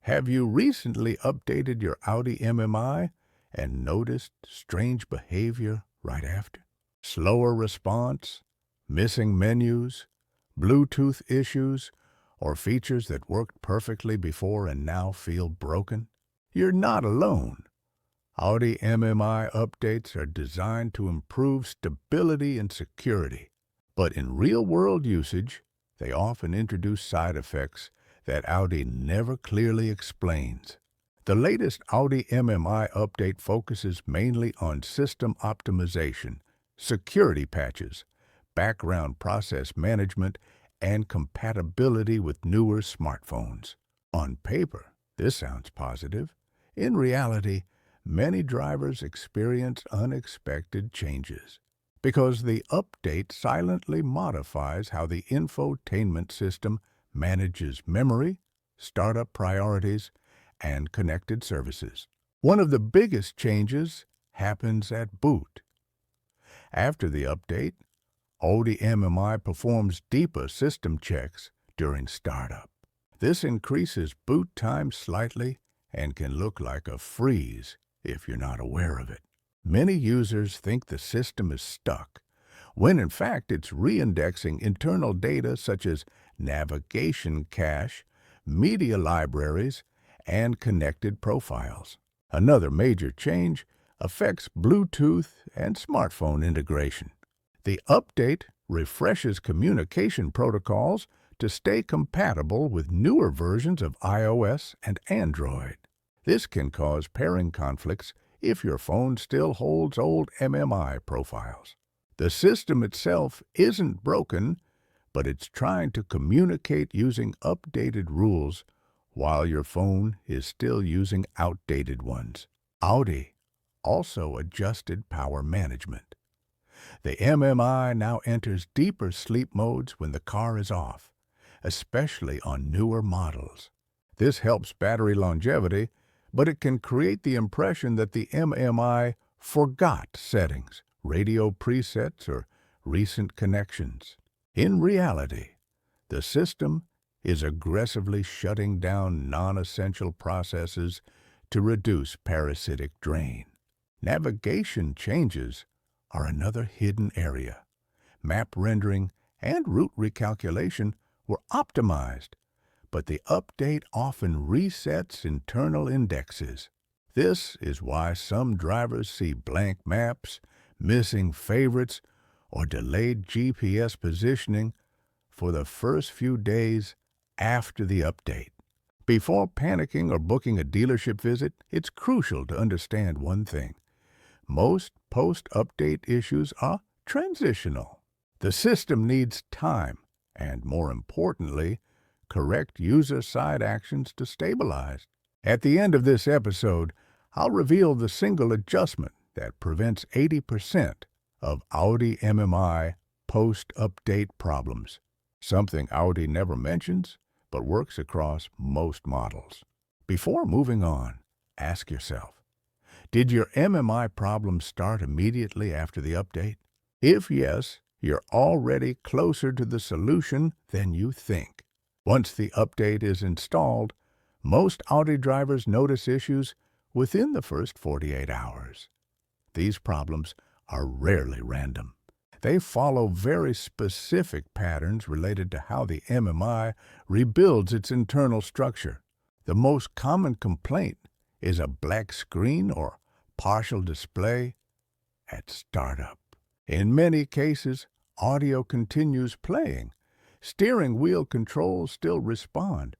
Have you recently updated your Audi MMI and noticed strange behavior right after? Slower response, missing menus, Bluetooth issues, or features that worked perfectly before and now feel broken? You're not alone. Audi MMI updates are designed to improve stability and security, but in real-world usage, they often introduce side effects that Audi never clearly explains. The latest Audi MMI update focuses mainly on system optimization, security patches, background process management, and compatibility with newer smartphones. On paper, this sounds positive. In reality, many drivers experience unexpected changes because the update silently modifies how the infotainment system manages memory, startup priorities, and connected services. One of the biggest changes happens at boot. After the update, Audi MMI performs deeper system checks during startup. This increases boot time slightly and can look like a freeze if you're not aware of it. Many users think the system is stuck, when in fact it's re-indexing internal data such as navigation cache, media libraries, and connected profiles. Another major change affects Bluetooth and smartphone integration. The update refreshes communication protocols to stay compatible with newer versions of iOS and Android. This can cause pairing conflicts if your phone still holds old MMI profiles. The system itself isn't broken, but it's trying to communicate using updated rules while your phone is still using outdated ones. Audi also adjusted power management. The MMI now enters deeper sleep modes when the car is off, especially on newer models. This helps battery longevity, but it can create the impression that the MMI forgot settings, radio presets, or recent connections. In reality, the system is aggressively shutting down non-essential processes to reduce parasitic drain. Navigation changes are another hidden area. Map rendering and route recalculation were optimized, but the update often resets internal indexes. This is why some drivers see blank maps, missing favorites, or delayed GPS positioning for the first few days after the update. Before panicking or booking a dealership visit, it's crucial to understand one thing. Most post-update issues are transitional. The system needs time and, more importantly, correct user-side actions to stabilize. At the end of this episode, I'll reveal the single adjustment that prevents 80% of Audi MMI post-update problems, something Audi never mentions but works across most models. Before moving on, ask yourself, did your MMI problem start immediately after the update? If yes, you're already closer to the solution than you think. Once the update is installed, most Audi drivers notice issues within the first 48 hours. These problems are rarely random. They follow very specific patterns related to how the MMI rebuilds its internal structure. The most common complaint is a black screen or partial display at startup. In many cases, audio continues playing. Steering wheel controls still respond,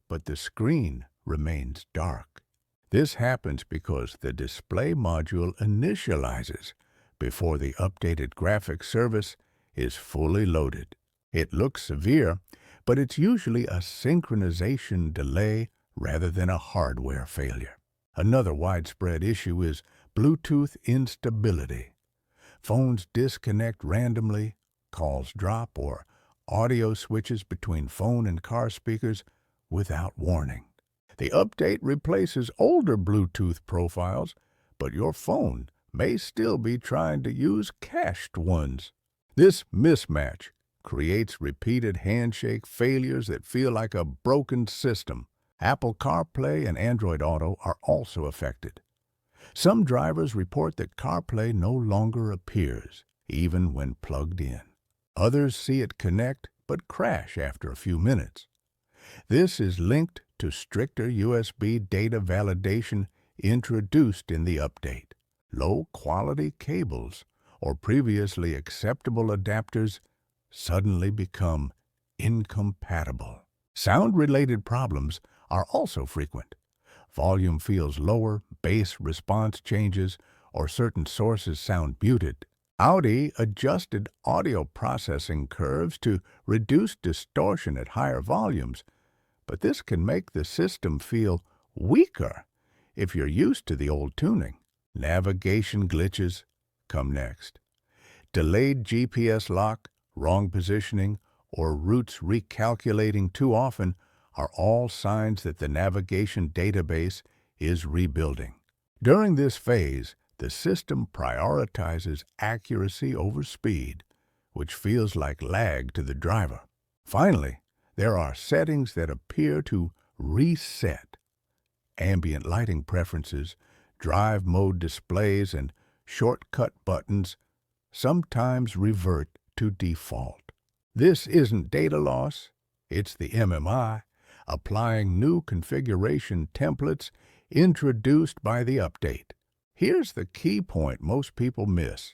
but the screen remains dark. This happens because the display module initializes before the updated graphics service is fully loaded. It looks severe, but it's usually a synchronization delay rather than a hardware failure. Another widespread issue is Bluetooth instability. Phones disconnect randomly, calls drop, or audio switches between phone and car speakers without warning. The update replaces older Bluetooth profiles, but your phone may still be trying to use cached ones. This mismatch creates repeated handshake failures that feel like a broken system. Apple CarPlay and Android Auto are also affected. Some drivers report that CarPlay no longer appears, even when plugged in. Others see it connect but crash after a few minutes. This is linked to stricter USB data validation introduced in the update. Low-quality cables or previously acceptable adapters suddenly become incompatible. Sound-related problems are also frequent. Volume feels lower, bass response changes, or certain sources sound muted. Audi adjusted audio processing curves to reduce distortion at higher volumes, but this can make the system feel weaker if you're used to the old tuning. Navigation glitches come next. Delayed GPS lock, wrong positioning, or routes recalculating too often are all signs that the navigation database is rebuilding. During this phase, the system prioritizes accuracy over speed, which feels like lag to the driver. Finally, there are settings that appear to reset. Ambient lighting preferences, drive mode displays, and shortcut buttons sometimes revert to default. This isn't data loss, it's the MMI applying new configuration templates introduced by the update. Here's the key point most people miss.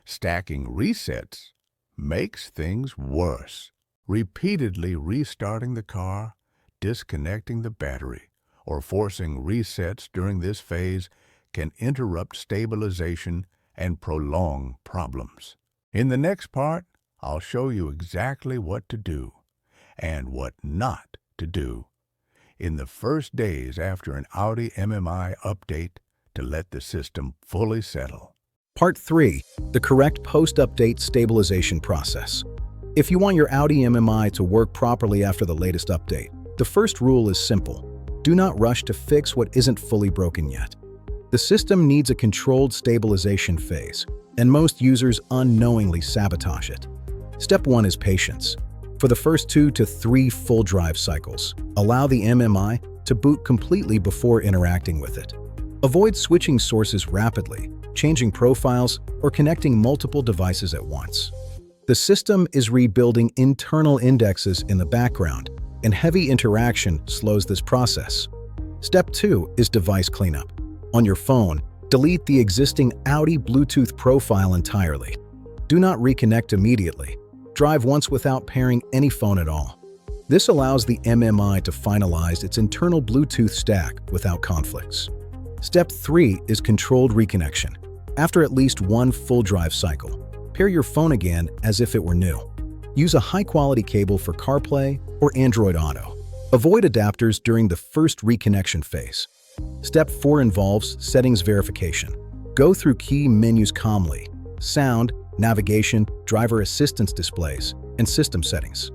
Stacking resets makes things worse. Repeatedly restarting the car, disconnecting the battery, or forcing resets during this phase can interrupt stabilization and prolong problems. In the next part, I'll show you exactly what to do and what not to do in the first days after an Audi MMI update to let the system fully settle. Part 3. The correct post-update stabilization process. If you want your Audi MMI to work properly after the latest update, the first rule is simple. Do not rush to fix what isn't fully broken yet. The system needs a controlled stabilization phase, and most users unknowingly sabotage it. Step 1 is patience. For the first 2 to 3 full drive cycles, allow the MMI to boot completely before interacting with it. Avoid switching sources rapidly, changing profiles, or connecting multiple devices at once. The system is rebuilding internal indexes in the background, and heavy interaction slows this process. Step 2 is device cleanup. On your phone, delete the existing Audi Bluetooth profile entirely. Do not reconnect immediately. Drive once without pairing any phone at all. This allows the MMI to finalize its internal Bluetooth stack without conflicts. Step 3 is controlled reconnection. After at least 1 full drive cycle, pair your phone again as if it were new. Use a high-quality cable for CarPlay or Android Auto. Avoid adapters during the first reconnection phase. Step 4 involves settings verification. Go through key menus calmly: sound, navigation, driver assistance displays, and system settings.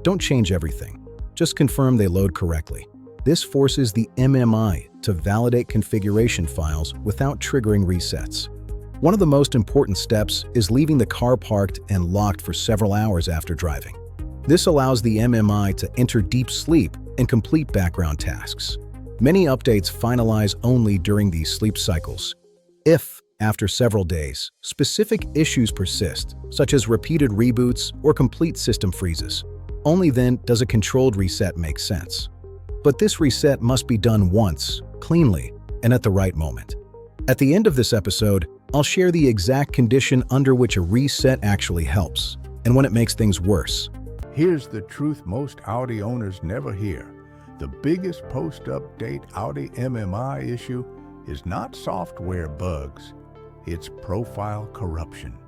Don't change everything. Just confirm they load correctly. This forces the MMI to validate configuration files without triggering resets. One of the most important steps is leaving the car parked and locked for several hours after driving. This allows the MMI to enter deep sleep and complete background tasks. Many updates finalize only during these sleep cycles. If, after several days, specific issues persist, such as repeated reboots or complete system freezes, only then does a controlled reset make sense. But this reset must be done once, cleanly, and at the right moment. At the end of this episode, I'll share the exact condition under which a reset actually helps, and when it makes things worse. Here's the truth most Audi owners never hear. The biggest post-update Audi MMI issue is not software bugs, it's profile corruption.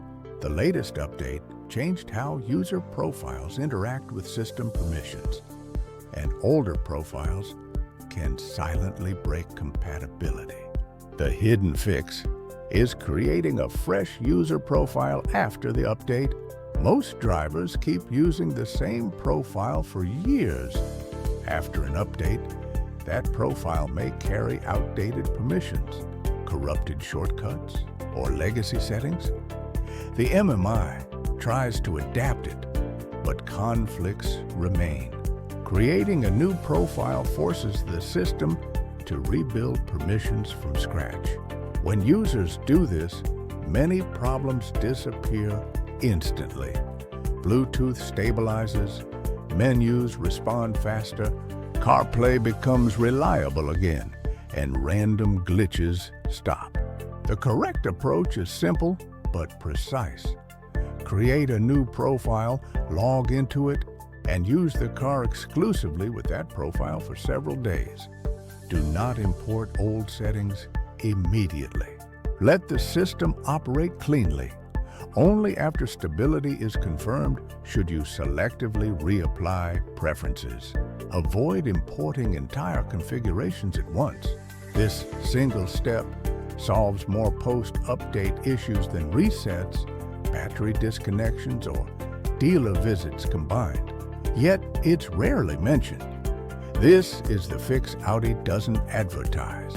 The latest update changed how user profiles interact with system permissions, and older profiles can silently break compatibility. The hidden fix is creating a fresh user profile after the update. Most drivers keep using the same profile for years. After an update, that profile may carry outdated permissions, corrupted shortcuts, or legacy settings. The MMI tries to adapt it, but conflicts remain. Creating a new profile forces the system to rebuild permissions from scratch. When users do this, many problems disappear instantly. Bluetooth stabilizes, menus respond faster, CarPlay becomes reliable again, and random glitches stop. The correct approach is simple but precise. Create a new profile, log into it, and use the car exclusively with that profile for several days. Do not import old settings immediately. Let the system operate cleanly. Only after stability is confirmed should you selectively reapply preferences. Avoid importing entire configurations at once. This single step solves more post-update issues than resets, battery disconnections, or dealer visits combined. Yet it's rarely mentioned. This is the fix Audi doesn't advertise.